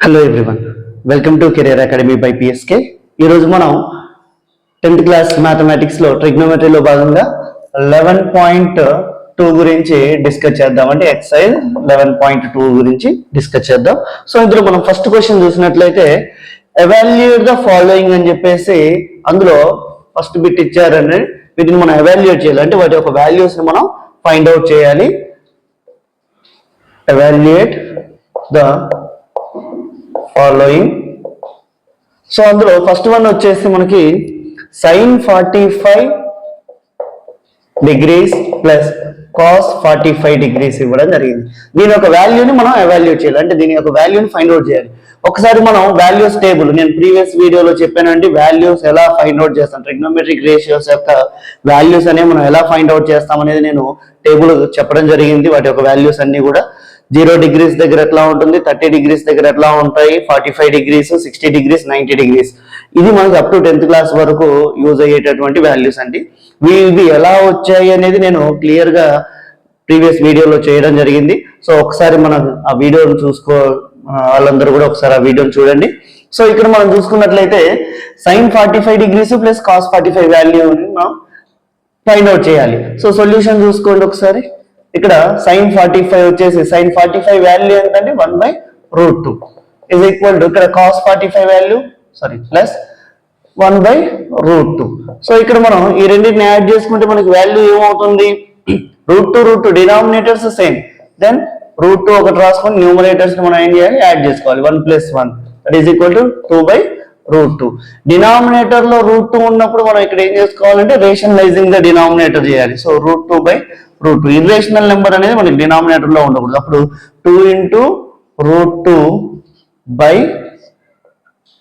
Hello everyone, welcome to career academy by PSK. ఈరోజు మనం 10th class మ్యాథమెటిక్స్లో ట్రిగ్నోమెట్రీలో భాగంగా 11.2 గురించి డిస్కస్ చేద్దాం. అంటే ఎక్సైజ్ 11.2 గురించి డిస్కస్ చేద్దాం. సో ఇందులో మనం ఫస్ట్ క్వశ్చన్ చూసినట్లయితే ఎవాల్యుయేట్ ద ఫాలోయింగ్ అని చెప్పేసి అందులో ఫస్ట్ బిట్ ఇచ్చారని వీటిని మనం ఎవాల్యుయేట్ చేయాలి. అంటే వాటి యొక్క వాల్యూస్ ని మనం ఫైండ్ అవుట్ చేయాలి. Evaluate the following. సో అందులో ఫస్ట్ వన్ వచ్చేసి మనకి sin 45 degrees plus cos 45 degrees ఇవ్వడం జరిగింది. దీని యొక్క వాల్యూని మనం ఎవాల్యుయేట్ చేయాలి. అంటే దీని యొక్క వాల్యూని ఫైండ్ అవుట్ చేయాలి. ఒకసారి మనం వాల్యూస్ టేబుల్, నేను ప్రీవియస్ వీడియోలో చెప్పానండి వాల్యూస్ ఎలా ఫైండ్ అవుట్ చేస్తాం, ట్రిగ్నోమెట్రిక్ రేషియోస్ యొక్క వాల్యూస్ అనేవి మనం ఎలా ఫైండ్ అవుట్ చేస్తాం అనేది నేను టేబుల్ చెప్పడం జరిగింది. వాటి యొక్క వాల్యూస్ అన్ని కూడా 0 డిగ్రీస్ దగ్గర ఎట్లా ఉంటుంది, 30 డిగ్రీస్ దగ్గర ఎట్లా ఉంటాయి, 45 డిగ్రీస్, 60 డిగ్రీస్, 90 డిగ్రీస్. ఇది మనకి అప్ టు 10th క్లాస్ వరకు యూజ్ అయ్యేటటువంటి వాల్యూస్ అండి. ఇవి ఎలా వచ్చాయి అనేది నేను క్లియర్ గా ప్రీవియస్ వీడియోలో చేయడం జరిగింది. సో ఒకసారి మనం ఆ వీడియోని వాళ్ళందరూ కూడా ఒకసారి ఆ వీడియోని చూడండి. సో ఇక్కడ మనం చూసుకున్నట్లయితే sin 45 డిగ్రీస్ ప్లస్ cos 45 వాల్యూని మనం ఫైండ్ అవుట్ చేయాలి. సో సొల్యూషన్ చూసుకోండి ఒకసారి. ఇక్కడ sin 45 వచ్చేసి sin 45 వాల్యూ ఎంతంటే 1/√2 ఇజ్ ఈక్వల్ టు ఇక్కడ cos 45 వాల్యూ ప్లస్ 1/√2. సో ఇక్కడ మనం ఈ రెండింటిని యాడ్ చేసుకుంటే మనకి వాల్యూ ఏమవుతుంది, √2 డినామినేటర్స్ సేమ్, దెన్ √2 ఒకటి రాసుకొని న్యూమరేటర్స్ మనం ఏం చేయాలి, యాడ్ చేసుకోవాలి. 1 + 1 that is equal to 2/√2. Denominator లో √2 ఉన్నప్పుడు మనం ఇక్కడ ఏం చేసుకోవాలంటే రేషనలైజింగ్ ద డినామినేటర్ చేయాలి. సో √2/√2 ఇర్రేషనల్ నెంబర్ అనేది మనకి డినామినేటర్ లో ఉండకూడదు. అప్పుడు 2 ×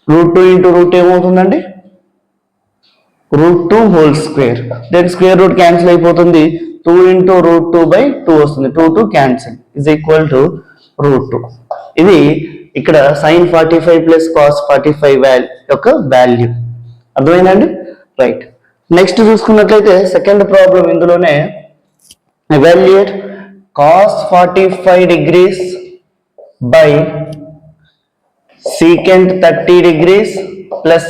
√2 ఏమవుతుందండి, √2 whole square. Then square root cancel అయిపోతుంది, 2 × √2/2 వస్తుంది. 2 క్యాన్సిల్ ఇజ్ ఈక్వల్ టు √2. ఇది ఇక్కడ sin 45 ప్లస్ cos 45 యొక్క వాల్యూ. అర్థమైందండి? రైట్. నెక్స్ట్ చూసుకున్నట్లయితే సెకండ్ ప్రాబ్లం ఇందులోనే evaluate cos 45 degrees by secant 30 degrees plus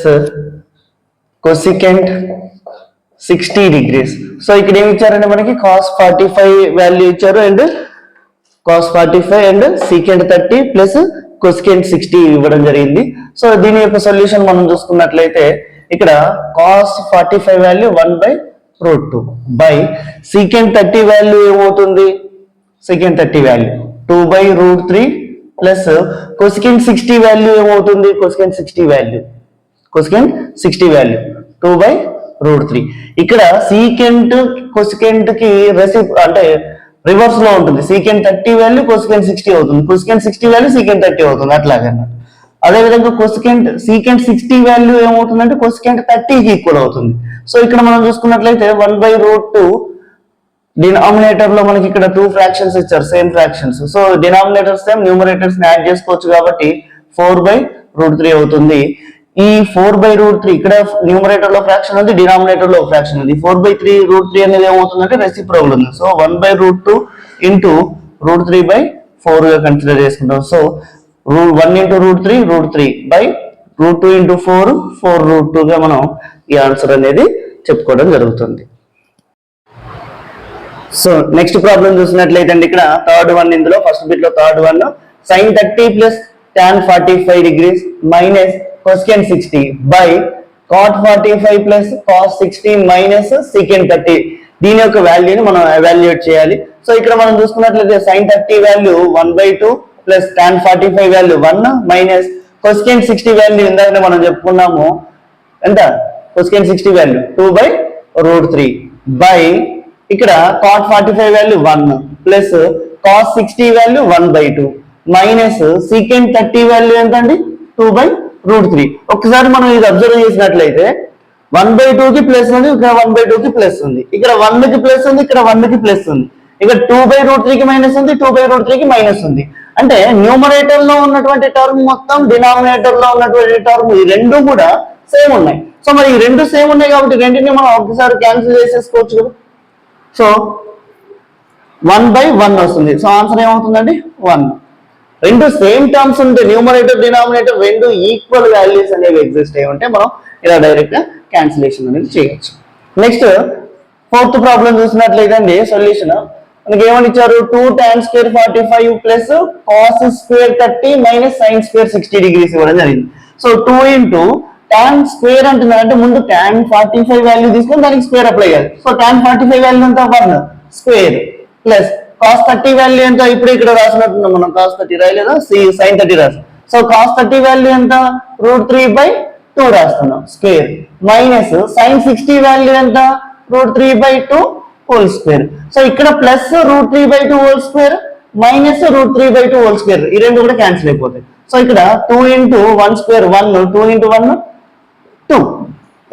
cosecant 60 degrees. So ఇక్కడ ఏమి ఇచ్చారంటే మనకి cos 45 వాల్యూ ఇచ్చారు and cos 45 and secant 30 plus cosecant 60 ఇవ్వడం జరిగింది. సో దీని యొక్క సొల్యూషన్ మనం చూసుకున్నట్లయితే ఇక్కడ cos 45 value 1/√2 by secant 30 value ఏమవుతుంది, secant 30 value 2/√3 plus cosecant 60 value ఏమవుతుంది, cosecant 60 వాల్యూ 2/√3. ఇక్కడ secant cosecant కి అంటే రివర్స్ లో ఉంటుంది. secant 30 వాల్యూ cosecant 60 అవుతుంది, cosecant 60 వాల్యూ secant 30 అవుతుంది. అట్లాగన్నమాట. అదేవిధంగా secant 60 వాల్యూ ఏమవుతుందంటే cosecant 30 కి ఈక్వల్ అవుతుంది. సో ఇక్కడ మనం చూసుకున్నట్లయితే 1/√2 డినామినేటర్ లో మనకి ఇక్కడ 2 ఫ్రాక్షన్స్ ఇచ్చారు, same fractions. So denominators same, numerators ని యాడ్ చేసుకోవచ్చు కాబట్టి 4/√3 అవుతుంది. ఈ 4/√3 ఇక్కడ న్యూమరేటర్ లో ఫ్రాక్షన్ ఉంది, డినామినేటర్ లో ఫ్రాక్షన్ ఉంది. 4/3√3 అనేది ఏమవుతుందంటే రెసిప్రోకల్ ఉంది. సో 1/√2 × √3/4 గా కన్సిడర్ చేసుకుంటాం. సో 1 × √3 బై √2 × 4 గా మనం ఈ ఆన్సర్ అనేది చెప్పుకోవడం జరుగుతుంది. సో నెక్స్ట్ ప్రాబ్లం చూసినట్లయితే అండి ఇక్కడ థర్డ్ వన్, ఇందులో ఫస్ట్ బిట్ లో third one sin 30 plus tan 45 degrees minus cosecant 60 by cot 45 plus cos 60 minus secant 30. దీని యొక్క వాల్యూని మనం ఎవాల్యుయేట్ చేయాలి. సో ఇక్కడ మనం చూసుకున్నట్లయితే sin 30 value 1/2 plus tan 45 value 1 minus cosecant 60 value ఇందాక మనం చెప్పుకున్నాము ఎంత, cosecant 60 వాల్యూ 2/√3 బై ఇక్కడ cot 45 value 1 plus cos 60 value 1/2 minus secant 30 value ఎంత అండి, 2/√3. ఒకసారి మనం ఇది అబ్జర్వ్ చేసినట్లయితే 1/2 కి ప్లస్ ఉంది, ఇక్కడ 1/2 కి ప్లస్ ఉంది, ఇక్కడ 1 కి ప్లస్ ఉంది, ఇక్కడ 1 కి ప్లస్ ఉంది, ఇక్కడ 2/√3 కి మైనస్ ఉంది, 2/√3 కి మైనస్ ఉంది. అంటే న్యూమరేటర్ లో ఉన్నటువంటి టర్మ్ మొత్తం, డినామినేటర్ లో ఉన్నటువంటి టర్మ్, ఈ రెండు కూడా సేమ్ ఉన్నాయి. సో మరి ఈ రెండు సేమ్ ఉన్నాయి కాబట్టి రెండింటిని మనం ఒకసారి క్యాన్సిల్ చేసేసుకోవచ్చు కదా. సో 1/1 వస్తుంది. సో ఆన్సర్ ఏమవుతుందండి 1. రెండు సేమ్ టర్మ్స్ ఉంటే న్యూమరేటర్ డినామినేటర్ రెండు ఈక్వల్ వాల్యూస్ అనేవి ఎగ్జిస్ట్ అయి ఉంటే మనం ఇలా డైరెక్ట్ గా క్యాన్సిలేషన్ అనేది చేయొచ్చు. నెక్స్ట్ ఫోర్త్ ప్రాబ్లం చూసినట్లయితే అండి సొల్యూషన్ మనకి ఏమని ఇచ్చారు 2 tan square 45 plus cos square 30 minus sin square 60 degrees ఇవ్వడం జరిగింది. సో 2 ఇంటూ tan స్క్వేర్ అంటున్నారంటే ముందు tan 45 వాల్యూ తీసుకొని దానికి స్క్వేర్ అప్లై చేయాలి. సో tan 45 వాల్యూ ఎంత 1 స్క్వేర్ ప్లస్ cos 30 వాల్యూ ఎంత ఇప్పుడు ఇక్కడ రాసినట్టున్నాం మనం cos 30 రాయలేదా sin 30 రాసాం. సో cos 30 వాల్యూ ఎంత √3/2 రాస్తున్నాం స్క్వేర్ మైనస్ sin 60 వాల్యూ ఎంత √3/2 హోల్ స్క్వేర్. సో ఇక్కడ plus √3/2 whole square minus √3/2 whole square ఈ రెండు కూడా క్యాన్సిల్ అయిపోతాయి. సో ఇక్కడ 2 ఇంటూ 1 స్క్వేర్ 1 2 ఇంటూ 1 2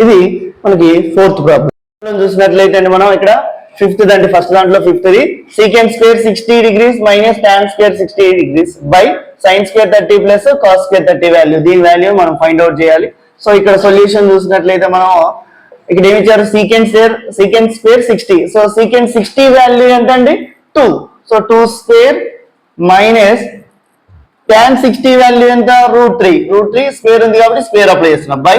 ఇది మనకి ఫోర్త్ ప్రాబ్లం చూసినట్లయితే అండి మనం ఇక్కడ ఫిఫ్త్ అంటే ఫస్ట్ దాంట్లో fifth secant square 60 degrees minus tan square 60 degrees by sin square 30 plus cos square 30 value దీని వాల్యూ మనం ఫైండ్ అవుట్ చేయాలి. సో ఇక్కడ సొల్యూషన్ చూసినట్లయితే మనం ఇక్కడ ఏమి ఇచ్చారు secant square 60. So second 60 value ఎంత అండి 2. So 2 square minus tan 60 value ఎంత √3 స్క్వేర్ ఉంది కాబట్టి స్క్వేర్ అప్లై చేస్తున్నాం by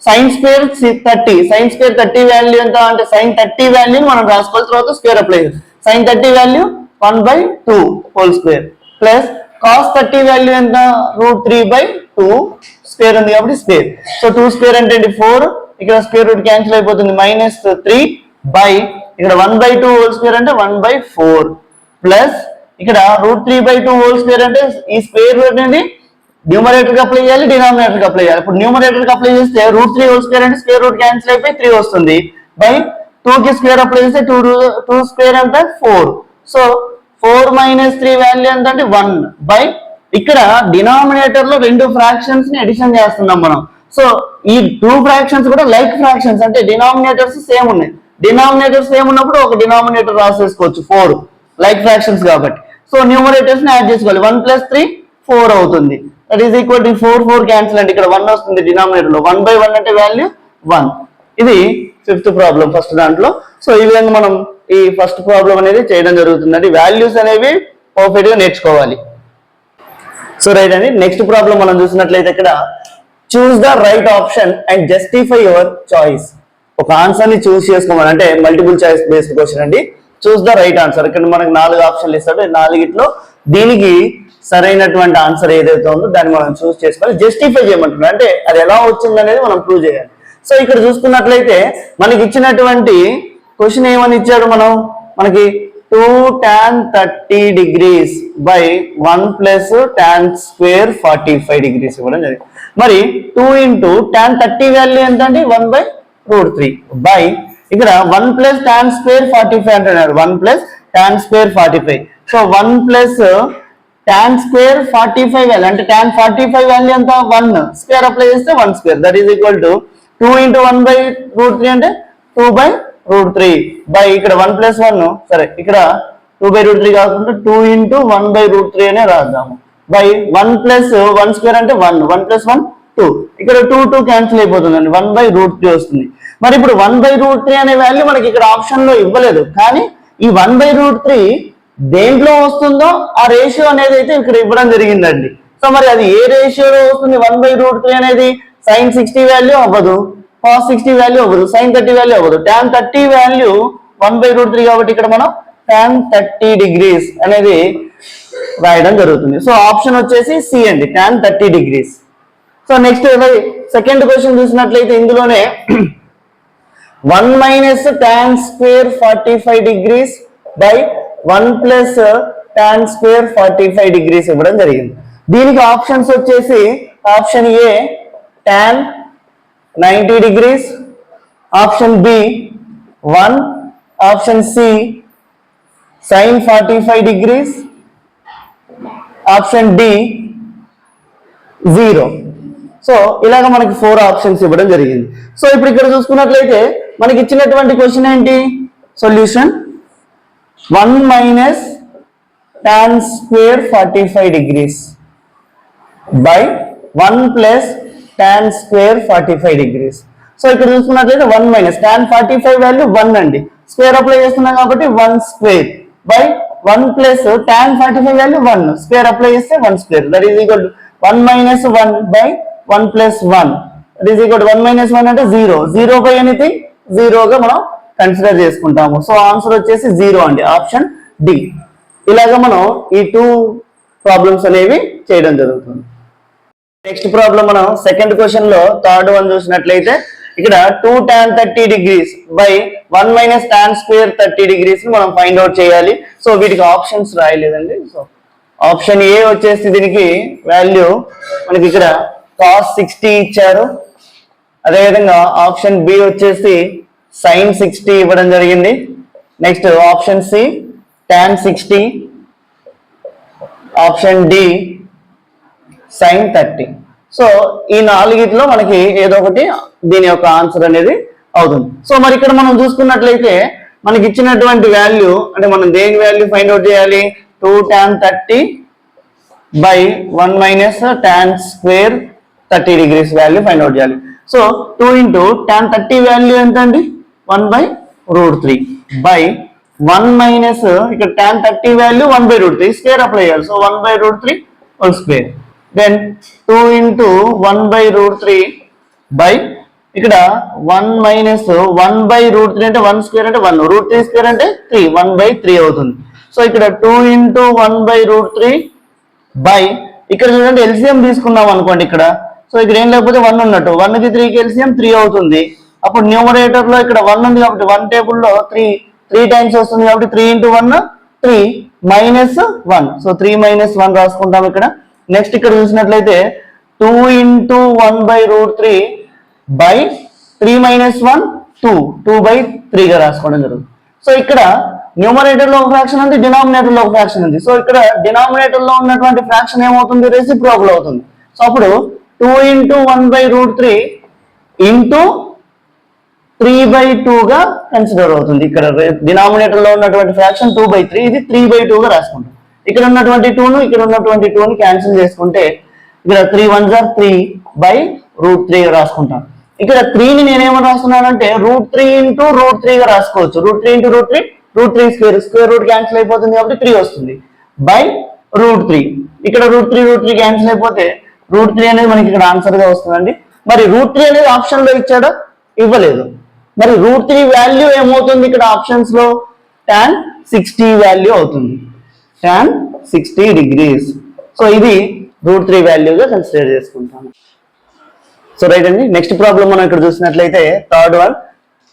sin square 30 sin square 30 value ఎంత అంటే sin 30 వాల్యూ మనం రాసుకోవాలి తర్వాత స్క్వేర్ అప్లై చేస్తాం. sin 30 value 1/2 whole square plus cos 30 value ఎంత √3/2 స్క్వేర్ ఉంది కాబట్టి స్క్వేర్. సో 2 స్క్వేర్ అంటే 4 ఇక్కడ స్క్వేర్ రూట్ క్యాన్సిల్ అయిపోతుంది మైనస్ 3 బై ఇక్కడ 1/2 హోల్ స్క్వేర్ అంటే 1/4 ప్లస్ ఇక్కడ √3/2 హోల్ స్క్వేర్ అంటే ఈ స్క్వేర్ రూట్ అనేది న్యూమరేటర్ కి అప్లై చేయాలి డినామినేటర్ కి అప్లై చేయాలి. ఇప్పుడు న్యూమరేటర్ కి అప్లై చేస్తే √3 హోల్ స్క్వేర్ అంటే స్క్వేర్ రూట్ క్యాన్సిల్ అయిపోయి 3 వస్తుంది బై 2 కి స్క్వేర్ అప్లై చేస్తే 2 స్క్వేర్ అంటే 4. సో 4 మైనస్ 3 వాల్యూ ఎంత అంటే 1 బై ఇక్కడ డినామినేటర్ లో రెండు ఫ్రాక్షన్స్ ని అడిషన్ చేస్తున్నాం మనం. సో ఈ 2 ఫ్రాక్షన్స్ కూడా లైక్ ఫ్రాక్షన్స్ అంటే డినామినేటర్స్ సేమ్ ఉన్నాయి. డినామినేటర్స్ సేమ్ ఉన్నప్పుడు ఒక డినామినేటర్ రాసేసుకోవచ్చు 4 లైక్ ఫ్రాక్షన్స్ కాబట్టి. సో న్యూమరేటర్స్ ని యాడ్ చేసుకోవాలి 1 + 3 4 అవుతుంది. That is equal to 4 cancel అంటే ఇక్కడ 1 వస్తుంది డినామినేటర్ లో 1/1 అంటే వాల్యూ 1. ఇది ఫిఫ్త్ ప్రాబ్లం ఫస్ట్ దాంట్లో. సో ఈ విధంగా మనం ఈ ఫస్ట్ ప్రాబ్లం అనేది చేయడం జరుగుతుందండి. వాల్యూస్ అనేవి పర్ఫెక్ట్ గా నేర్చుకోవాలి. సో రైట్ అండి నెక్స్ట్ ప్రాబ్లం మనం చూసినట్లయితే ఇక్కడ choose the right option and justify your choice. ఒక ఆన్సర్ ని చూస్ చేసుకోమని అంటే మల్టిపుల్ చాయిస్ బేస్డ్ క్వశ్చన్ అండి. చూస్ ద రైట్ ఆన్సర్ ఇక్కడ మనకు 4 ఆప్షన్లు ఇస్తాడు. 4గిట్లో దీనికి సరైనటువంటి ఆన్సర్ ఏదైతే ఉందో దాన్ని మనం చూస్ చేసుకోవాలి. జస్టిఫై చేయమంటున్నాడు అంటే అది ఎలా వచ్చింది అనేది మనం ప్రూవ్ చేయాలి. సో ఇక్కడ చూసుకున్నట్లయితే మనకి ఇచ్చినటువంటి క్వశ్చన్ ఏమని ఇచ్చాడు మనకి 2 tan 30 degrees by 1 plus tan square 45 degrees ఇవ్వడం జరిగింది. మరి 2 ఇంటూ tan 30 వాల్యూ ఎంత అండి 1/√3 బై ఇక్కడ 1 ప్లస్ tan స్క్వేర్ 45 అంటున్నారు 1 plus tan square 45. So 1 plus tan square 45 value అంటే tan 45 వాల్యూ ఎంత 1 స్క్వేర్ అప్లై చేస్తే 1 square that is equal to 2 into 1/√3 అంటే 2/√3 బై ఇక్కడ 1 + 1 సరే ఇక్కడ 2/√3 కాకుండా 2 ఇంటూ 1/√3 అనే రాద్దాము బై 1 + 1 స్క్వేర్ అంటే 1 + 1 2 ఇక్కడ 2 క్యాన్సిల్ అయిపోతుందండి 1/√3 వస్తుంది. మరి ఇప్పుడు 1/√3 అనే వాల్యూ మనకి ఇక్కడ ఆప్షన్ లో ఇవ్వలేదు కానీ ఈ 1/√3 దేంట్లో వస్తుందో ఆ రేషియో అనేది అయితే ఇక్కడ ఇవ్వడం జరిగిందండి. సో మరి అది ఏ రేషియోలో వస్తుంది 1/√3 అనేది sin 60 వాల్యూ అవ్వదు cos 60 వాల్యూ అవ్వదు sin 30 వాల్యూ అవ్వదు tan 30 వాల్యూ 1/√3 కాబట్టి ఇక్కడ మనం tan 30 డిగ్రీస్ అనేది రాయడం జరుగుతుంది. సో ఆప్షన్ వచ్చేసి సి అండి tan 30 degrees. So next second question చూసినట్లయితే ఇందులోనే 1 minus tan square 45 degrees by 1 plus tan square 45 degrees ఇవ్వడం జరిగింది. దీనికి ఆప్షన్స్ వచ్చేసి option A tan 90 degrees, option B 1, option C sin 45 degrees, option D 0. So ఇలాగ మనకి 4 ఆప్షన్స్ ఇవ్వడం జరిగింది. సో ఇప్పుడు ఇక్కడ చూసుకున్నట్లయితే మనకి ఇచ్చినటువంటి క్వశ్చన్ ఏంటి solution 1 minus tan square 45 degrees by 1 plus tan square 45 degrees. So ఇక్కడ చూసుకున్నట్లయితే 1 మైనస్ tan 45 వాల్యూ 1 అండి స్క్వేర్ అప్లై చేస్తున్నాం కాబట్టి 1 square by 1 plus tan 45 value 1 square apply చేస్తే 1 square that is equal to 1 minus 1 by 1 plus 1 that is equal to 1 minus 1 అంటే 0 by anything 0 గా మనం consider చేసుకుంటాము. సో ఆన్సర్ వచ్చేసి 0 అండి, ఆప్షన్ డి. ఇలాగా మనం ఈ 2 ప్రాబ్లమ్స్ అనేవి చేయడం జరుగుతుంది. నెక్స్ట్ ప్రాబ్లం మనం సెకండ్ క్వశ్చన్ లో థర్డ్ వన్ చూసినట్లయితే ఇక్కడ 2 tan 30 degrees by 1 minus tan square 30 degrees మనం ఫైండ్ అవుట్ చేయాలి. సో వీటికి ఆప్షన్స్ రాయలేదండి. సో ఆప్షన్ ఏ వచ్చేసి దీనికి వాల్యూ మనకి ఇక్కడ cos 60 ఇచ్చారు. అదేవిధంగా ఆప్షన్ బి వచ్చేసి sin 60 ఇవ్వడం జరిగింది. Next option C tan 60, option D sin 30. So ఈ నాలుగిట్లో మనకి ఏదో ఒకటి దీని యొక్క ఆన్సర్ అనేది అవుతుంది. సో మరి ఇక్కడ మనం చూసుకున్నట్లయితే మనకి ఇచ్చినటువంటి వాల్యూ అంటే మనం దేని వాల్యూ ఫైండ్ అవుట్ చేయాలి? 2 tan 30 by 1 minus tan square 30 degrees value find out చేయాలి. సో 2 ఇంటూ tan 30 వాల్యూ ఎంత అండి? 1/√3 బై 1 మైనస్ ఇక్కడ tan 30 వాల్యూ 1/√3 స్క్వేర్ అప్లై చేయాలి. So 1/√3 whole square. Then 2 into 1/√3 by ఇక్కడ 1 మైనస్ 1/√3 అంటే 1 స్క్వేర్ అంటే 1, √3 స్క్వేర్ అంటే 3, 1/3 అవుతుంది. సో ఇక్కడ 2 ఇంటూ 1/√3 బై ఇక్కడ చూడండి ఎల్సిఎం తీసుకున్నాం అనుకోండి ఇక్కడ. సో ఇక్కడ ఏం లేకపోతే 1 ఉన్నట్టు, 1కి 3కి ఎల్సిఎం 3 అవుతుంది. అప్పుడు న్యూమరేటర్ లో ఇక్కడ 1 ఉంది కాబట్టి 1 టేబుల్లో 3 టైమ్స్ వస్తుంది కాబట్టి 3 ఇంటూ 1 3 మైనస్ 1. సో 3 మైనస్ 1 రాసుకుంటాం ఇక్కడ. నెక్స్ట్ ఇక్కడ చూసినట్లయితే 2 ఇంటూ 1/√3 బై 3 మైనస్ 1 2/3 గా రాసుకోవడం జరుగుతుంది. సో ఇక్కడ న్యూమరేటర్ లో ఒక ఫ్రాక్షన్ ఉంది, డినామినేటర్ లో ఒక ఫ్రాక్షన్ ఉంది. సో ఇక్కడ డినామినేటర్ లో ఉన్నటువంటి ఫ్రాక్షన్ ఏమవుతుంది? రెసిప్రోకల్ అవుతుంది. సో అప్పుడు 2 ఇంటూ 1/√3 ఇంటూ 3/2 గా కన్సిడర్ అవుతుంది. ఇక్కడ డినామినేటర్ లో ఉన్నటువంటి ఫ్రాక్షన్ 2/3, ఇది 3/2 గా రాసుకుంటాం. ఇక్కడ ఉన్నటువంటి 2ను ఇక్కడ ఉన్నటువంటి 2ని క్యాన్సిల్ చేసుకుంటే ఇక్కడ 3 1s are 3/√3 రాసుకుంటాం. ఇక్కడ 3ని నేనేమని రాస్తున్నానంటే √3 ఇంటూ √3 గా రాసుకోవచ్చు. √3 ఇంటూ √3 స్క్వేర్ రూట్ క్యాన్సిల్ అయిపోతుంది కాబట్టి 3 వస్తుంది బై √3. ఇక్కడ √3 క్యాన్సిల్ అయిపోతే √3 అనేది మనకి ఇక్కడ ఆన్సర్ గా వస్తుందండి. మరి √3 అనేది ఆప్షన్ లో ఇచ్చాడా? ఇవ్వలేదు. మరి √3 వాల్యూ ఏమవుతుంది ఇక్కడ ఆప్షన్స్ లో? tan 60 వాల్యూ అవుతుంది, tan 60 degrees. సో ఇది √3 వాల్యూగా కన్సిడర్ చేసుకుంటాము. సో రైట్ అండి. నెక్స్ట్ ప్రాబ్లం మనం ఇక్కడ చూసినట్లయితే third one,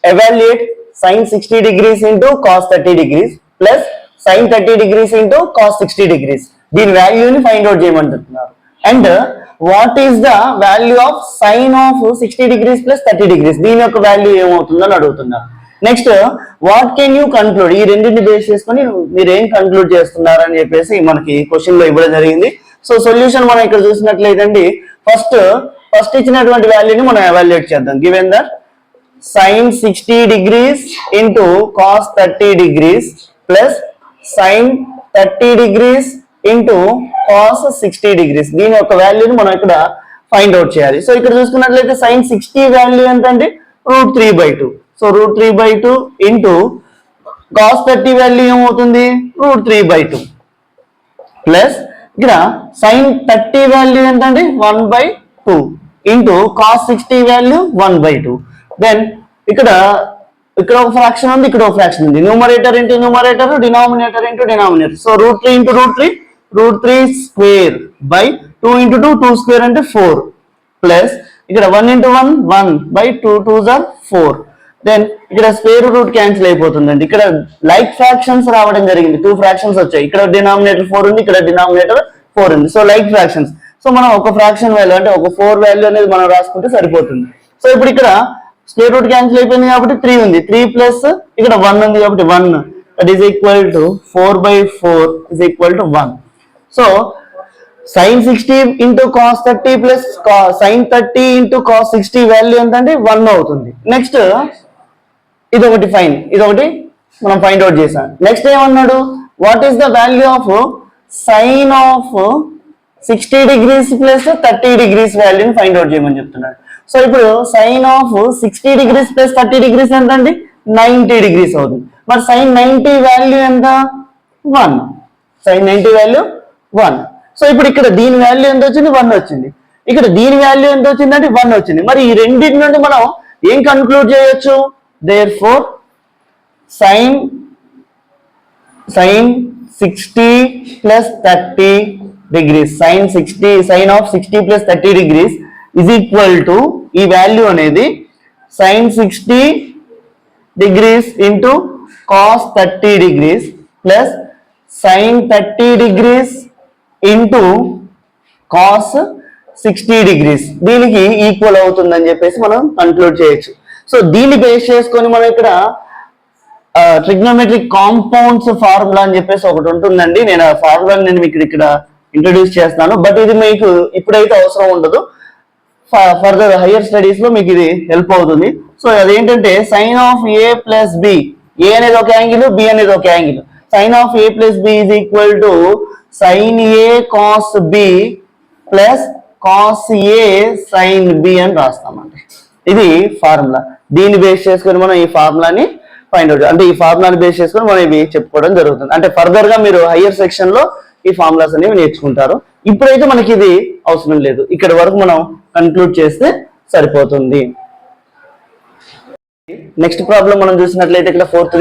evaluate sin 60 degrees into cos 30 degrees plus sin 30 degrees into cos 60 degrees. దీని వాల్యూని ఫైండ్ అవుట్ చేయమంటున్నారు. And what is the value of sine of 60 degrees plus 30 degrees, దీని యొక్క value ఏమవుతుందని అడుగుతున్నారు. Next what can you conclude, ఈ రెండింటిని base చేసుకొని మీరు ఏం కన్క్లూడ్ చేస్తున్నారు అని చెప్పేసి మనకి క్వశ్చన్ లో ఇవ్వడం జరిగింది. సో సొల్యూషన్ మనం ఇక్కడ చూసినట్లయితే అండి ఫస్ట్ ఇచ్చినటువంటి వాల్యూని మనం ఎవాల్యుయేట్ చేద్దాం. Given that sin 60 degrees into cos 30 degrees plus sin 30 degrees into cos 60 degrees, దీని యొక్క వాల్యూని మనం ఇక్కడ ఫైండ్ అవుట్ చేయాలి. సో ఇక్కడ చూసుకున్నట్లయితే sin 60 వాల్యూ ఎంత అండి? √3/2. సో √3/2 ఇంటూ cos 30 వాల్యూ ఏమవుతుంది? √3/2 ప్లస్ ఇక్కడ sin 30 వాల్యూ ఎంత అండి? 1/2 ఇంటూ cos 60 వాల్యూ 1/2. దెన్ ఇక్కడ ఒక ఫ్రాక్షన్ ఉంది, ఇక్కడ ఒక ఫ్రాక్షన్ ఉంది. Numerator into numerator, denominator into denominator. So √3 into √3 square by 2 into 2 square అంటే 4 ప్లస్ ఇక్కడ 1 ఇంటూ 1 1/2 2s are 4. దెన్ ఇక్కడ స్క్వేర్ రూట్ క్యాన్సిల్ అయిపోతుందండి. ఇక్కడ లైక్ ఫ్రాక్షన్స్ రావడం జరిగింది, 2 ఫ్రాక్షన్స్ వచ్చాయి. ఇక్కడ డినామినేటర్ 4 ఉంది, ఇక్కడ డినామినేటర్ 4 ఉంది. So like fractions. సో మనం ఒక ఫ్రాక్షన్ వాల్యూ అంటే ఒక 4 వాల్యూ అనేది మనం రాసుకుంటే సరిపోతుంది. సో ఇప్పుడు ఇక్కడ స్క్వేర్ రూట్ క్యాన్సిల్ అయిపోయింది కాబట్టి 3 ఉంది, 3 ప్లస్ ఇక్కడ 1 ఉంది కాబట్టి 1, that is equal to 4/4 is equal to 1. So sin 60 into cos 30 plus sin 30 into cos 60 value ఎంత అంటే 1 అవుతుంది. నెక్స్ట్ ఇదొకటి మనం ఫైండ్ అవుట్ చేసాం. నెక్స్ట్ ఏమన్నాడు? What is the value of sine of 60 degrees plus 30 degrees వాల్యూని ఫైండ్ అవుట్ చేయమని చెప్తున్నాడు. సో ఇప్పుడు sine of 60 degrees plus 30 degrees ఎంత అండి? 90 degrees అవుతుంది. మరి sin 90 వాల్యూ ఎంత? 1, sin 90 వాల్యూ 1. సో ఇప్పుడు ఇక్కడ దీని వాల్యూ ఎంత వచ్చింది? 1 వచ్చింది. ఇక్కడ దీని వాల్యూ ఎంత వచ్చిందంటే 1 వచ్చింది. మరి ఈ రెండింటి నుండి మనం ఏం కన్క్లూడ్ చేయొచ్చు? Therefore sin 60 plus 30 degrees, sin of 60 plus 30 degrees is equal to ఈ వాల్యూ అనేది sin 60 degrees into cos 30 degrees plus sin 30 degrees into cos 60 degrees దీనికి ఈక్వల్ అవుతుందని చెప్పేసి మనం కన్క్లూడ్ చేయొచ్చు. సో దీన్ని బేస్ చేసుకొని మనం ఇక్కడ ట్రిగ్నోమెట్రిక్ కాంపౌండ్స్ ఫార్ములా అని చెప్పేసి ఒకటి ఉంటుందండి. నేను ఆ ఫార్ములాని నేను మీకు ఇక్కడ ఇంట్రడ్యూస్ చేస్తాను, బట్ ఇది మీకు ఇప్పుడైతే అవసరం ఉండదు. ఫర్దర్ హైయర్ స్టడీస్ లో మీకు ఇది హెల్ప్ అవుతుంది. సో అదేంటంటే sine of A plus B, A అనేది ఒక యాంగిల్, బి అనేది ఒక angle. Sine of A plus B is equal to sine A cos B plus cos A sine B అని రాస్తామండి. ఇది ఫార్ములా. దీన్ని బేస్ చేసుకొని మనం ఈ ఫార్ములాని ఫైండ్ అవుట్, అంటే ఈ ఫార్ములాని బేస్ చేసుకొని మనం ఇవి చెప్పుకోవడం జరుగుతుంది. అంటే ఫర్దర్ గా మీరు హైయర్ సెక్షన్ లో ఈ ఫార్ములాస్ అనేవి నేర్చుకుంటారు. ఇప్పుడైతే మనకి ఇది అవసరం లేదు, ఇక్కడ వరకు మనం కన్క్లూడ్ చేస్తే సరిపోతుంది. నెక్స్ట్ ప్రాబ్లం మనం చూసినట్లయితే ఇక్కడ 4th,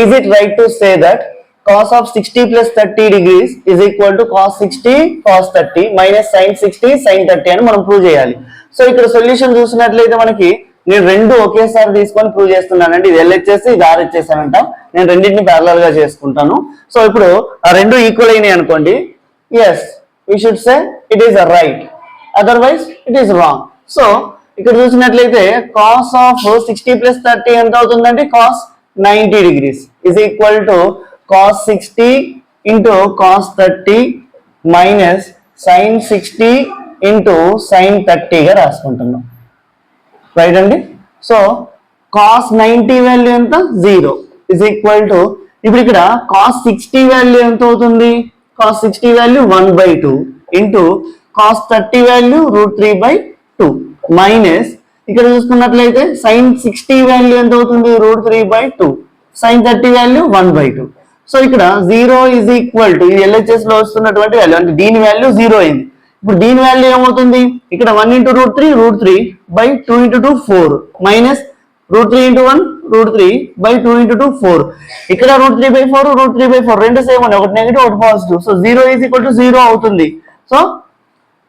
is it right to say that cos of 60 plus 30 degrees is equal to cos 60 cos 30 minus sin 60 sin 30 అని మనం ప్రూవ్ చేయాలి. సో ఇక్కడ సొల్యూషన్ చూసినట్లయితే మనకి నేను రెండు ఒకేసారి తీసుకొని ప్రూవ్ చేస్తున్నానండి. ఇది LHS, ఇది RHS అని అంటాం. నేను రెండింటిని ప్యారలల్ గా చేసుకుంటాను. సో ఇప్పుడు ఆ రెండు ఈక్వల్ అయినాయి అనుకోండి, yes we should say it is right, otherwise it is wrong. So ఇక్కడ చూసినట్లయితే cos of 60 plus 30 ఎంత అవుతుందంటే cos 90 degrees is equal to cos 60 into cos 30 minus sin 60 into sin 30 గా రాసుకుంటున్నాం, రైట్ అండి. సో cos 90 వాల్యూ ఎంత? 0 is equal to, ఇప్పుడు ఇక్కడ cos 60 value ఎంత అవుతుంది? cos 60 value 1/2 into cos 30 value √3/2 minus ఇక్కడ చూసుకున్నట్లయితే sin 60 వాల్యూ ఎంత అవుతుంది? √3/2, sin 30 వాల్యూ 1/2. సో ఇక్కడ 0 is equal to, ఇది LHS లో వస్తున్నటువంటి వాల్యూ, అంటే దీని వాల్యూ 0 అయింది. ఇప్పుడు దీని వాల్యూ ఏమవుతుంది? ఇక్కడ 1 into √3 √3/2 into 2 4 minus √3 into 1 √3/2 into 2 4. ఇక్కడ √3/4 √3/4 రెండు సేమ్ ఉన్నాయి, ఒకటి నెగిటివ్ ఒకటి positive. So 0 is equal to 0 అవుతుంది. So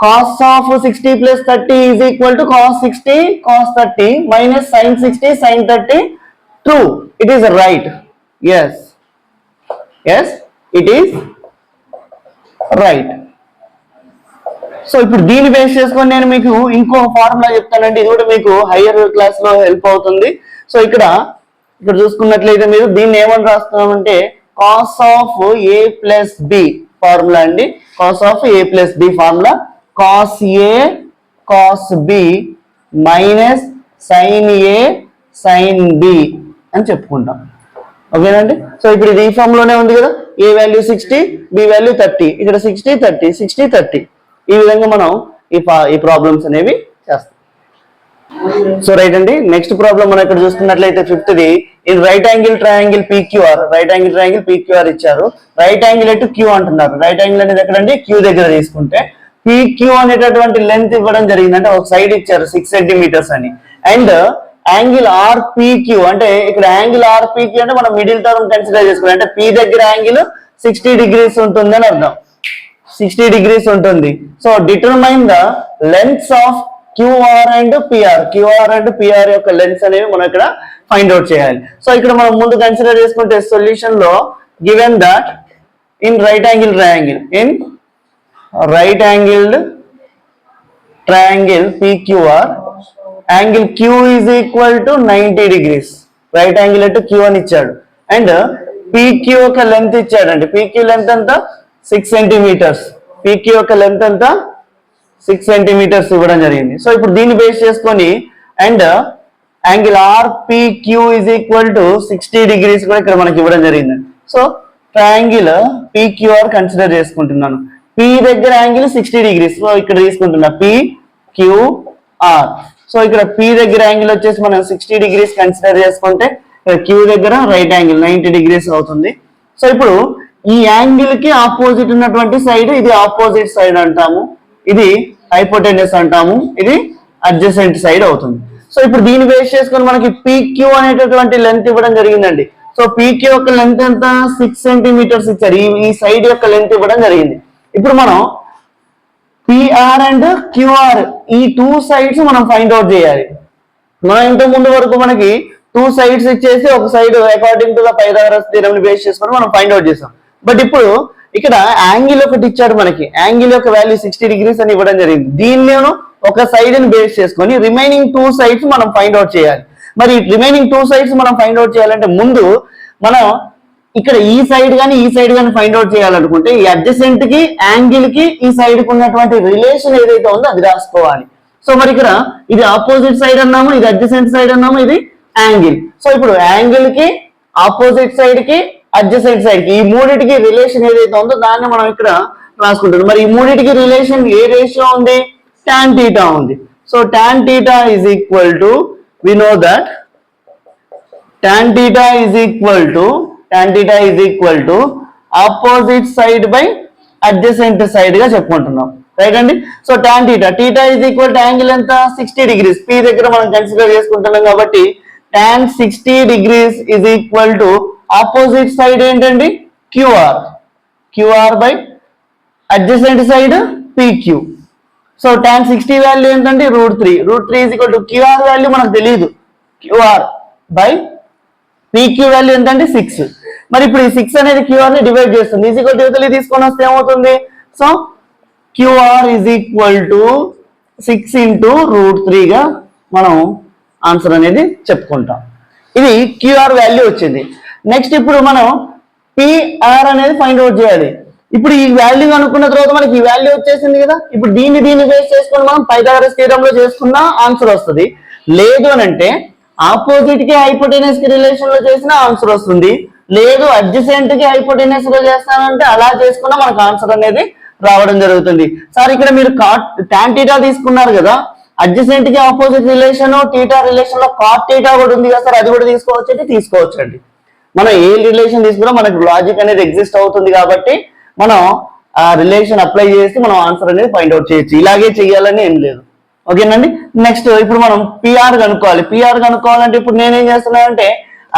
cos of 60 plus 30 is equal to cos 60 cos 30 minus sin 60 sin 30. True, it is right. Yes, it is right. So ఇప్పుడు దీన్ని base చేసుకొని నేను మీకు ఇంకో ఫార్ములా చెప్తానండి, ఇది కూడా మీకు హైయర్ క్లాస్ లో హెల్ప్ అవుతుంది. సో ఇక్కడ చూసుకున్నట్లయితే మీరు దీన్ని ఏమని రాస్తున్నామంటే cos of a plus b formula అండి. cos of a plus b formula cos a cos b minus sin a sin b అని చెప్పుకుంటాం, ఓకేనండి. సో ఇప్పుడు ఇది ఈ ఫామ్ లోనే ఉంది కదా, a వాల్యూ 60 b వాల్యూ 30, ఇక్కడ 60 30 60 30, ఈ విధంగా మనం ఈ ప్రాబ్లమ్స్ అనేవి చేస్తాం. సో రైట్ అండి. నెక్స్ట్ ప్రాబ్లం మనం ఇక్కడ చూసుకున్నట్లయితే 5th, in right angle triangle PQR, right angle triangle PQR ఇచ్చారు, రైట్ యాంగిల్ ఎటు Q అంటున్నారు. రైట్ యాంగిల్ అనేది ఎక్కడండి? Q దగ్గర తీసుకుంటే PQ అనేటటువంటి లెంత్ ఇవ్వడం జరిగింది, అంటే ఒక సైడ్ ఇచ్చారు 6 సెంటీమీటర్స్ అని. అండ్ యాంగిల్ RPQ, అంటే ఇక్కడ యాంగిల్ RPQ అంటే మనం మిడిల్ టర్మ్ కన్సిడర్ చేసుకోవాలి, అంటే P దగ్గర యాంగిల్ 60 degrees ఉంటుంది అని అర్థం, 60 degrees ఉంటుంది. So determine the lengths of QR and PR యొక్క లెన్స్ అనేవి మనం ఇక్కడ ఫైండ్ అవుట్ చేయాలి. సో ఇక్కడ మనం ముందు కన్సిడర్ చేసుకుంటే సొల్యూషన్ లో given that in right angle triangle PQR angle Q is equal to 90 degrees, right angle ఎటు Q అని ఇచ్చాడు. అండ్ PQ యొక్క లెంత్ ఇచ్చాడండి, PQ లెంత్ అంతా 6 సెంటీమీటర్స్, PQ యొక్క లెంత్ అంతా 6 సెంటీమీటర్స్ ఇవ్వడం జరిగింది. సో ఇప్పుడు దీన్ని బేస్ చేసుకొని and angle RPQ is equal to 60 degrees కూడా ఇక్కడ మనకి ఇవ్వడం జరిగింది. సో ట్రయాంగిల్ PQR కన్సిడర్ చేసుకుంటున్నాను, P దగ్గర యాంగిల్ 60 degrees, సో ఇక్కడ తీసుకుంటున్నా PQR. సో ఇక్కడ P దగ్గర యాంగిల్ వచ్చేసి మనం 60 degrees కన్సిడర్ చేసుకుంటే Q దగ్గర రైట్ యాంగిల్ 90 degrees అవుతుంది. సో ఇప్పుడు ఈ యాంగిల్ కి ఆపోజిట్ ఉన్నటువంటి సైడ్ ఇది ఆపోజిట్ సైడ్ అంటాము, ఇది హైపోటెనస్ అంటాము, ఇది అడ్జసెంట్ సైడ్ అవుతుంది. సో ఇప్పుడు దీన్ని బేస్ చేసుకొని మనకి పీక్యూ అనేటటువంటి లెంత్ ఇవ్వడం జరిగిందండి. సో పీక్యూ యొక్క లెంత్ ఎంత 6 సెంటీమీటర్స్ ఇచ్చారు, ఈ సైడ్ యొక్క లెంత్ ఇవ్వడం జరిగింది. ఇప్పుడు మనం పిఆర్ అండ్ క్యూఆర్ ఈ 2 సైడ్స్ మనం ఫైండ్ అవుట్ చేయాలి. మనం ఇంత ముందు వరకు మనకి 2 సైడ్స్ ఇచ్చేసి ఒక side according to the Pythagoras theorem ని బేస్ చేసుకొని మనం ఫైండ్ అవుట్ చేసాం. బట్ ఇప్పుడు ఇక్కడ యాంగిల్ ఒకటి ఇచ్చాడు మనకి, యాంగిల్ యొక్క వాల్యూ 60 డిగ్రీస్ అని ఇవ్వడం జరిగింది. దీన్ని ఒక సైడ్ ని బేస్ చేసుకొని రిమైనింగ్ 2 సైడ్స్ మనం ఫైండ్ అవుట్ చేయాలి. మరి రిమైనింగ్ 2 సైడ్స్ మనం ఫైండ్ అవుట్ చేయాలంటే ముందు మనం ఇక్కడ ఈ సైడ్ గానీ ఈ సైడ్ గానీ ఫైండ్ అవుట్ చేయాలనుకుంటే ఈ అడ్జసెంట్ కి యాంగిల్ కి ఈ సైడ్ కి ఉన్నటువంటి రిలేషన్ ఏదైతే ఉందో అది రాసుకోవాలి. సో మరి ఇక్కడ ఇది ఆపోజిట్ సైడ్ అన్నాము, ఇది అడ్జసెంట్ సైడ్ అన్నాము, ఇది యాంగిల్. సో ఇప్పుడు యాంగిల్ కి ఆపోజిట్ సైడ్ కి అడ్జసెంట్ సైడ్ కి ఈ మూడిటికి రిలేషన్ ఏదైతే ఉందో దాన్ని మనం ఇక్కడ రాసుకుంటాం. మరి ఈ మూడిటికి రిలేషన్ ఏ రేషియో ఉంది? tan theta ఉంది. So tan theta is equal to, we know that tan theta is equal to opposite side by adjacent side గా చెప్పుకుంటున్నాం, రైట్ అండి. So tan theta is equal to angle ఎంత 60 degrees, p దగ్గర మనం consider చేసుకుంటున్నాం కాబట్టి tan 60 degrees is equal to opposite side ఏంటండి QR by adjacent side PQ. So tan 60 value ఏంటంటే √3 is equal to QR value మనకు తెలియదు, QR by PQ వాల్యూ ఏంటంటే 6. మరి ఇప్పుడు ఈ 6 అనేది QR ని డివైడ్ చేస్తుంది, ఈజ్ ఈక్వల్ టు యువతలి తీసుకొని వస్తే ఏమవుతుంది? So QR is equal to 6 into √3 గా మనం ఆన్సర్ అనేది చెప్పుకుంటాం. ఇది QR వాల్యూ వచ్చింది. నెక్స్ట్ ఇప్పుడు మనం PR అనేది ఫైండ్ అవుట్ చేయాలి. ఇప్పుడు ఈ వాల్యూ అనుకున్న తర్వాత మనకి ఈ వాల్యూ వచ్చేసింది కదా, ఇప్పుడు దీన్ని బేస్ చేసుకొని మనం పైథాగరస్ థియరం లో చేసుకున్న ఆన్సర్ వస్తుంది. లేదు అని అంటే ఆపోజిట్ కి హైపోటెనస్ కి రిలేషన్ లో చేసిన ఆన్సర్ వస్తుంది, లేదు అడ్జసెంట్ కి హైపోటెనస్ లో చేస్తానంటే అలా చేసుకున్నా మనకు ఆన్సర్ అనేది రావడం జరుగుతుంది. సార్ ఇక్కడ మీరు tan theta తీసుకున్నారు కదా, అడ్జసెంట్ కి ఆపోజిట్ రిలేషన్ థీటా రిలేషన్ లో cot theta కూడా ఉంది కదా సార్, అది కూడా తీసుకోవచ్చండి. మనం ఏ రిలేషన్ తీసుకున్నా మనకు లాజిక్ అనేది ఎగ్జిస్ట్ అవుతుంది కాబట్టి మనం ఆ రిలేషన్ అప్లై చేసి మనం ఆన్సర్ అనేది ఫైండ్ అవుట్ చేయొచ్చు, ఇలాగే చేయాలని ఏం లేదు. ఓకేనండి. నెక్స్ట్ ఇప్పుడు మనం పిఆర్ కనుక్కోవాలంటే ఇప్పుడు నేనేం చేస్తున్నానంటే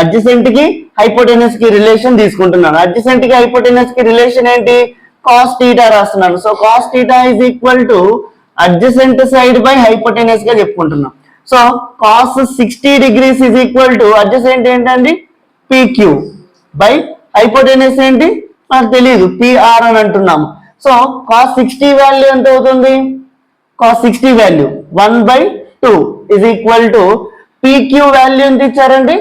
అడ్జసెంట్ కి హైపోటెనస్ కి రిలేషన్ తీసుకుంటున్నాను. అడ్జసెంట్ కి హైపోటెనస్ కి రిలేషన్ ఏంటి? cos theta రాస్తున్నాను. So cos theta is equal to adjacent side by hypotenuse గా చెప్పుకుంటున్నాం. So cos 60 degrees is equal to adjacent ఏంటండి PQ బై హైపోటెనస్ ఏంటి మనకు తెలియదు, PR అని అంటున్నాము. సో cos 60 వాల్యూ ఎంత అవుతుంది? cos 60 value 1/2 is equal to PQ value ఎంత ఇచ్చారండి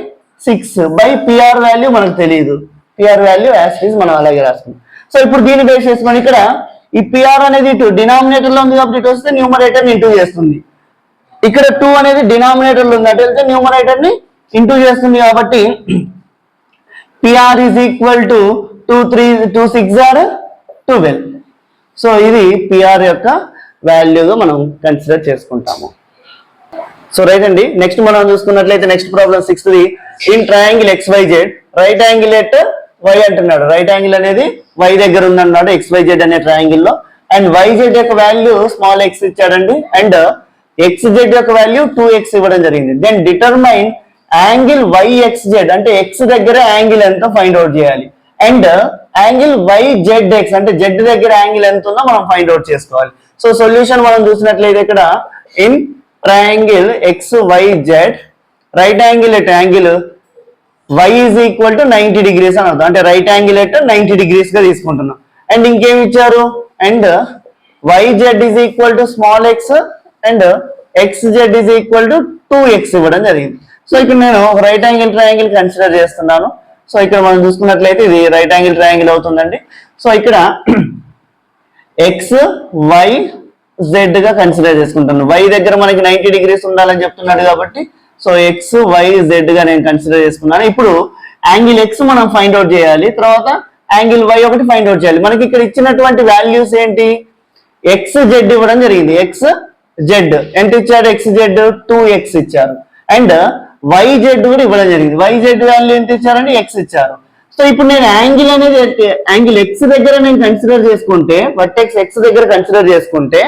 6 బై PR వాల్యూ మనకు తెలియదు, PR value as it is మనం అలాగే రాసుకుంటాం. సో ఇప్పుడు దీన్ని బేస్ చేసుకొని ఇక్కడ ఈ PR అనేది ఇటు డినామినేటర్ లో ఉంది కాబట్టి ఇటు వస్తే న్యూమరేటర్ ని ఇంటూ చేస్తుంది, ఇక్కడ 2 అనేది డినామినేటర్ లో ఉంది అటు వెళ్తే న్యూమరేటర్ ని ఇంటూ చేస్తుంది కాబట్టి PR is equal to 2 6 are 12. So ఇది PR యొక్క వాల్యూగా మనం కన్సిడర్ చేసుకుంటాము. సో రైట్ అండి. నెక్స్ట్ మనం చూసుకున్నట్లయితే next problem 6th in triangle XYZ right angle at Y అంటున్నాడు. రైట్ యాంగిల్ అనేది Y దగ్గర ఉందన్నాడు XYZ అనే ట్రయాంగిల్ లో, అండ్ YZ యొక్క వాల్యూ స్మాల్ x ఇచ్చాడండి, అండ్ XZ యొక్క వాల్యూ 2x ఇవ్వడం జరిగింది. దెన్ డిటర్మైన్ యాంగిల్ YXZ అంటే x దగ్గర యాంగిల్ ఎంత ఫైండ్ అవుట్ చేయాలి, అండ్ యాంగిల్ YZX అంటే Z దగ్గర యాంగిల్ ఎంత ఉందో మనం ఫైండ్ అవుట్ చేసుకోవాలి. సో సొల్యూషన్ మనం చూసినట్లయితే ఇక్కడ in triangle XYZ right angle at angle Y is equal to 90 degrees అని అర్థం, అంటే రైట్ యాంగిల్ ఎట్ 90 degrees గా తీసుకుంటున్నాం. అండ్ ఇంకేమి ఇచ్చారు, and YZ is equal to small x and XZ is equal to 2x ఇవ్వడం జరిగింది. సో ఇక్కడ నేను ఒక రైట్ యాంగిల్ ట్రయాంగిల్ కన్సిడర్ చేస్తున్నాను. సో ఇక్కడ మనం చూసుకున్నట్లయితే ఇది రైట్ యాంగిల్ ట్రయాంగిల్ అవుతుందండి. సో ఇక్కడ XYZ గా కన్సిడర్ చేసుకుంటాను. Y దగ్గర మనకి 90 degrees ఉండాలని చెప్తున్నాడు కాబట్టి సో XYZ గా నేను కన్సిడర్ చేసుకున్నాను. ఇప్పుడు యాంగిల్ X మనం ఫైండ్ అవుట్ చేయాలి, తర్వాత యాంగిల్ Y ఒకటి ఫైండ్ అవుట్ చేయాలి. మనకి ఇక్కడ ఇచ్చినటువంటి వాల్యూస్ ఏంటి? XZ ఇవ్వడం జరిగింది. XZ ఎంత ఇచ్చారు? XZ 2x ఇచ్చారు, అండ్ YZ కూడా ఇవ్వడం జరిగింది. YZ వాల్యూ ఎంత ఇచ్చారంటే x ఇచ్చారు. సో ఇప్పుడు నేను యాంగిల్ అనేది యాంగిల్ ఎక్స్ దగ్గర నేను కన్సిడర్ చేసుకుంటే, వర్టెక్స్ ఎక్స్ దగ్గర కన్సిడర్ చేసుకుంటే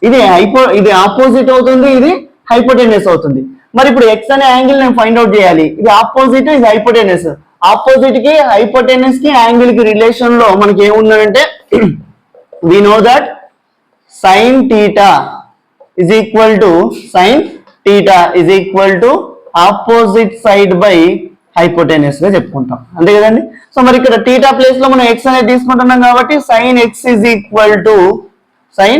ఇది ఆపోజిట్ అవుతుంది, ఇది హైపోటెనస్ అవుతుంది. మరి ఇప్పుడు ఎక్స్ అనే యాంగిల్ నేను ఫైండ్ అవుట్ చేయాలి. ఇది ఆపోజిట్, ఇది హైపోటెనస్. ఆపోజిట్ కి హైపోటెనస్ కి యాంగిల్ కి రిలేషన్ లో మనకి ఏముందంటే we know that sin theta is equal to opposite side by hypotenuse గా చెప్పుకుంటాం, అంతే కదండి. సో మరి ఇక్కడ థీటా ప్లేస్ లో మనం ఎక్స్ అనేది తీసుకుంటున్నాం కాబట్టి sin x is equal to sin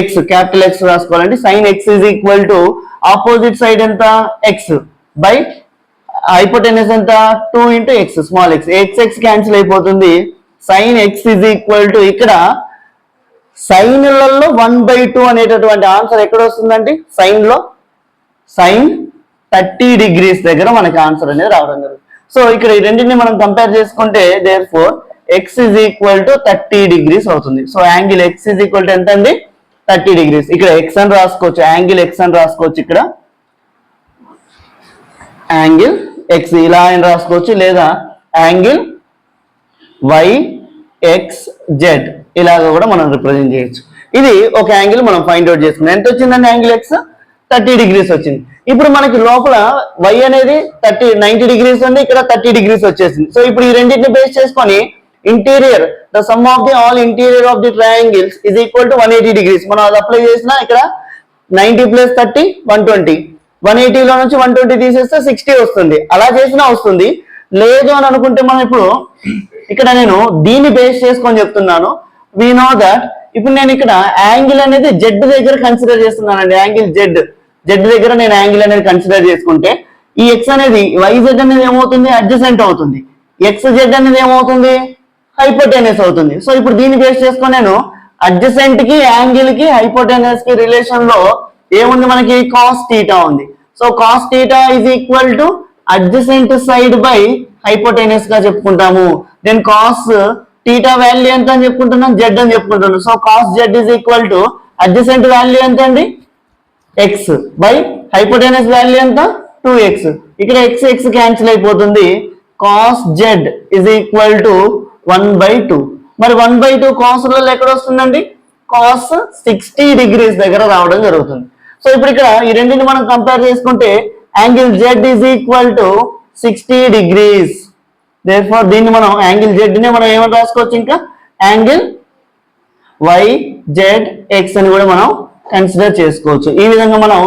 x, capital X రాసుకోవాలంటే sin x is equal to opposite side ఎంత x బై హైపోటెనస్ ఎంత 2 into x, small x, x cancel అయిపోతుంది. sin x is equal to ఇక్కడ సైన్లలో 1/2 అనేటటువంటి answer ఎక్కడ వస్తుందండి? Sign లో sign 30 degrees దగ్గర మనకి ఆన్సర్ అనేది రావడం జరుగుతుంది. సో ఇక్కడ ఈ రెండింటిని మనం కంపేర్ చేసుకుంటే therefore x is equal to 30 degrees అవుతుంది. So angle x is equal to ఎంత అండి? 30 degrees. ఇక్కడ x అని రాసుకోవచ్చు, యాంగిల్ x అని రాసుకోవచ్చు, ఇక్కడ యాంగిల్ x ఇలా అని రాసుకోవచ్చు, లేదా యాంగిల్ YXZ ఇలాగా కూడా మనం రిప్రజెంట్ చేయొచ్చు. ఇది ఒక యాంగిల్ మనం ఫైండ్ అవుట్ చేసుకున్నాం. ఎంత వచ్చిందండి యాంగిల్ x? 30 degrees వచ్చింది. ఇప్పుడు మనకి లోపల y అనేది 90 degrees ఉంది, ఇక్కడ 30 degrees వచ్చేసింది. సో ఇప్పుడు ఈ రెండింటిని బేస్ చేసుకొని interior the sum of the all interior of the triangles is equal to 180 degrees. మనం అది అప్లై చేసినా ఇక్కడ 90 + 30 120, 180 లో నుంచి 120 తీసేస్తే 60 వస్తుంది. అలా చేసినా వస్తుంది. లేదు అని అనుకుంటే మనం ఇప్పుడు ఇక్కడ నేను దీన్ని బేస్ చేసుకొని చెప్తున్నాను. వి నో దట్ ఇప్పుడు నేను ఇక్కడ యాంగిల్ అనేది జెడ్ దగ్గర కన్సిడర్ చేస్తున్నానండి. యాంగిల్ జెడ్ దగ్గర నేను యాంగిల్ అనేది కన్సిడర్ చేసుకుంటే ఈ ఎక్స్ అనేది వైజెడ్ అనేది ఏమవుతుంది? అడ్జసెంట్ అవుతుంది. ఎక్స్ జెడ్ అనేది ఏమవుతుంది? హైపోటెనస్ అవుతుంది. సో ఇప్పుడు దీన్ని బేస్ చేసుకొని నేను అడ్జసెంట్ కి యాంగిల్ కి హైపోటెనస్ కి రిలేషన్ లో ఏముంది మనకి? కాస్ థీటా ఉంది. So cos theta is equal to adjacent side by hypotenuse గా చెప్పుకుంటాము. దెన్ కాస్ థీటా వాల్యూ ఎంత అని చెప్పుకుంటున్నాం? జెడ్ అని చెప్పుకుంటున్నాం. So cos Z is equal to adjacent value ఎంత అండి? ఎక్స్ బై హైపోటెనస్ వాల్యూ ఎంత? 2x. ఇక్కడ x క్యాన్సిల్ అయిపోతుంది. Cos Z is equal to 1/2. మరి 1/2 కాస్ లో ఎక్కడ వస్తుందండి? కాస్ 60 degrees దగ్గర రావడం జరుగుతుంది. సో ఇప్పుడు ఇక్కడ ఈ రెండింటిని మనం కంపేర్ చేసుకుంటే angle Z is equal to 60 degrees. Therefore దీన్ని మనం యాంగిల్ జెడ్ ని మనం ఏమని రాసుకోవచ్చు? ఇంకా యాంగిల్ YZX అని కూడా మనం కన్సిడర్ చేసుకోవచ్చు. ఈ విధంగా మనం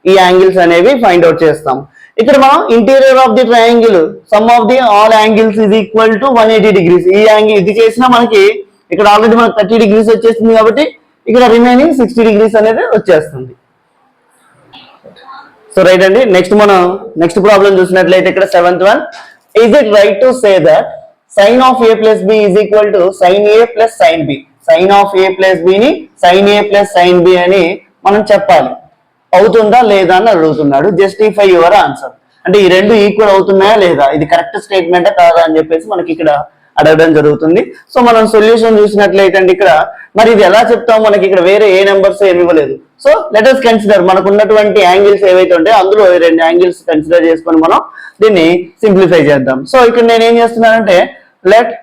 ఈ యాంగిల్స్ అనేవి ఫైండ్ అవుట్ చేస్తాం. ఇక్కడ మనం interior of the triangle some of the all angles is equal to 180 degrees. ఈ యాంగిల్ ఇది చేసినా మనకి ఇక్కడ ఆల్రెడీ మనకు 30 degrees వచ్చేస్తుంది కాబట్టి ఇక్కడ రిమైనింగ్ 60 degrees అనేది వచ్చేస్తుంది. సో రైట్ అండి. నెక్స్ట్ ప్రాబ్లం చూసినట్లయితే ఇక్కడ 7th one. Is it right to say that sin of a plus b is equal to sin a plus sin b? Sin of a plus b ని sin a plus sin b అని మనం చెప్పాలి. అవుతుందా లేదా అని అడుగుతున్నాడు. Justify your answer. అంటే ఈ రెండు ఈక్వల్ అవుతున్నాయా లేదా, ఇది కరెక్ట్ స్టేట్మెంటా కాదా అని చెప్పేసి మనకి ఇక్కడ అడగడం జరుగుతుంది. సో మనం సొల్యూషన్ చూసినట్లయితే ఇక్కడ మరి ఇది ఎలా చెప్తాం? మనకి ఇక్కడ వేరే ఏ నెంబర్స్ ఏమి ఇవ్వలేదు. సో లెట్ us కన్సిడర్ మనకు ఉన్నటువంటి యాంగిల్స్ ఏవైతే ఉంటాయో అందులో 2 యాంగిల్స్ కన్సిడర్ చేసుకొని మనం దీన్ని సింప్లిఫై చేద్దాం. సో ఇక్కడ నేను ఏం చేస్తున్నానంటే let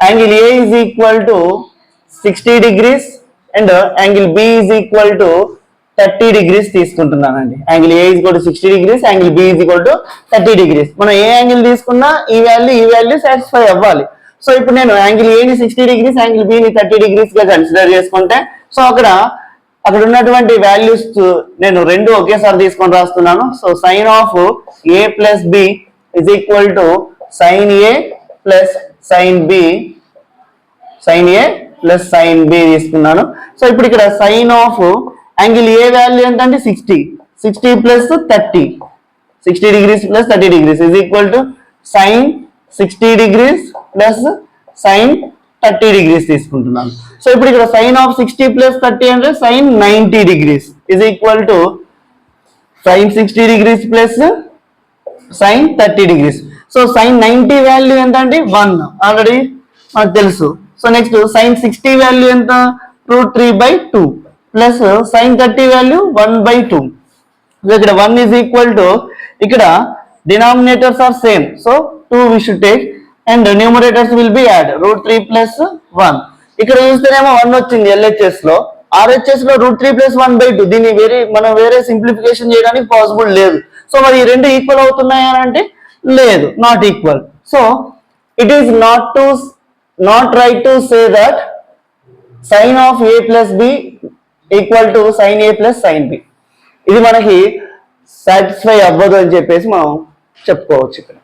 angle A is equal to 60 degrees and angle B is equal to 30 degrees తీసుకుంటున్నానండి. Angle A is equal to 60 degrees, angle B is equal to 30 degrees. మనం ఏ యాంగిల్ తీసుకున్నా ఈ వాల్యూ సాటిస్ఫై అవ్వాలి. సో ఇప్పుడు నేను యాంగిల్ ఏని 60 degrees, angle బిని 30 degrees గా కన్సిడర్ చేసుకుంటే సో అక్కడ ఉన్నటువంటి వాల్యూస్ నేను రెండు ఒకేసారి తీసుకొని రాస్తున్నాను. So sine of A plus B is equal to sine A plus sine B, sine A plus sine B తీసుకున్నాను. సో ఇప్పుడు ఇక్కడ sine of angle A value ఎంత అంటే 60 plus 30, 60 degrees plus 30 degrees is equal to sine 60 degrees plus sine 30 degrees తీసుకుంటున్నాను. So ఇప్పుడు ఇక్కడ sine of 60 plus 30 అంటే sine 90 degrees is equal to sine 60 degrees plus sine 30 degrees. So sine 90 value ఎంత అంటే 1 already మనకు తెలుసు. సో నెక్స్ట్ సైన్ 60 వాల్యూ ఎంత? √3/2 plus sine 30 value 1/2. So ఇక్కడ 1 ఈజ్ ఈక్వల్ టు ఇక్కడ denominators are same, so 2 we should take and numerators will be add √3 plus 1. ఇక్కడ చూస్తేనేమో 1 వచ్చింది ఎల్హెచ్ఎస్ లో, ఆర్హెచ్ఎస్ లో √3 ప్లస్ 1/2. దీన్ని మనం వేరే సింప్లిఫికేషన్ చేయడానికి పాసిబుల్ లేదు. సో మరి ఈ రెండు ఈక్వల్ అవుతున్నాయి అని అంటే లేదు, not equal. So it is not right to say that sin of a plus b equal to sin a plus sin b. ఇది మనకి సాటిస్ఫై అవ్వదు అని చెప్పేసి మనం చెప్పుకోవచ్చు ఇక్కడ.